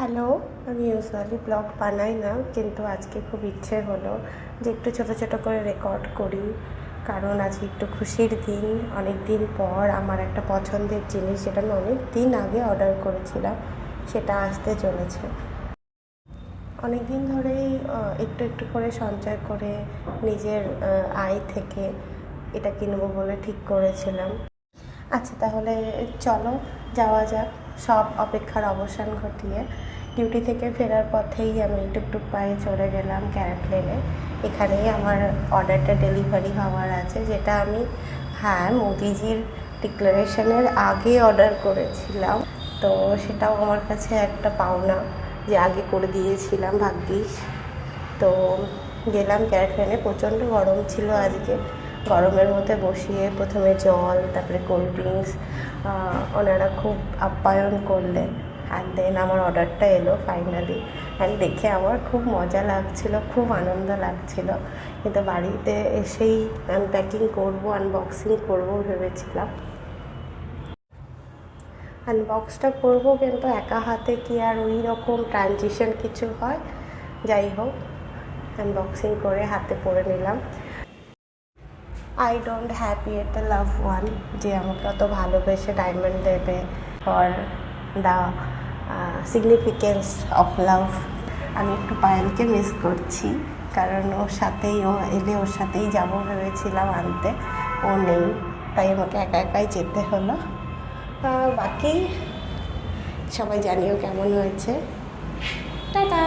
Hello, আমি usually blog বানাই না, কিন্তু আজকে খুব ইচ্ছে হলো যে একটু ছোটো ছোটো করে রেকর্ড করি। কারণ আজকে একটু খুশির দিন। অনেক দিন পর আমার একটা পছন্দের জিনিস, যেটা আমি অনেক দিন আগে অর্ডার করেছিলাম, সেটা আসতে চলেছে। অনেক দিন ধরেই একটু একটু করে সঞ্চয় করে নিজের আয় থেকে এটা কিনবো বলে ঠিক করেছিলাম। আচ্ছা, তাহলে চলো যাওয়া যাক। সব অপেক্ষার অবসান ঘটিয়ে ডিউটি থেকে ফেরার পথেই আমি টুকটুক পায়ে চলে গেলাম ক্যারেট লেনে। এখানেই আমার অর্ডারটা ডেলিভারি হওয়ার আছে, যেটা আমি মোদিজির ডিক্লারেশনের আগে অর্ডার করেছিলাম। তো সেটাও আমার কাছে একটা পাওনা যে আগে করে দিয়েছিলাম, ভাগ্যিস। তো গেলাম ক্যারেট লেনে। প্রচণ্ড গরম ছিল আজকে। গরমের মধ্যে বসিয়ে প্রথমে জল, তারপরে কোল্ড ড্রিঙ্কস ওনারা খুব আপ্যায়ন করলেন। অ্যান্ড দেন আমার অর্ডারটা এলো ফাইনালি। অ্যান্ড দেখে আমার খুব মজা লাগছিল, খুব আনন্দ লাগছিল। কিন্তু বাড়িতে এসেই আনপ্যাকিং করবো, আনবক্সিং করবো ভেবেছিলাম। আনবক্সটা করবো, কিন্তু একা হাতে কি আর ওই রকম ট্রানজিশন কিছু হয়? যাই হোক, আনবক্সিং করে হাতে পরে নিলাম। I don't have yet A love one, যে আমাকে অত ভালোবেসে ডায়মন্ড দেবে, for the significance of love. আমি একটু পায়েলকে মিস করছি, কারণ ওর সাথেই, ও এলে ওর সাথেই যাবো ভেবেছিলাম আনতে। ও নেই, তাই আমাকে একা একাই যেতে হলো। বাকি সবাই জানিও কেমন হয়েছে। টাটা।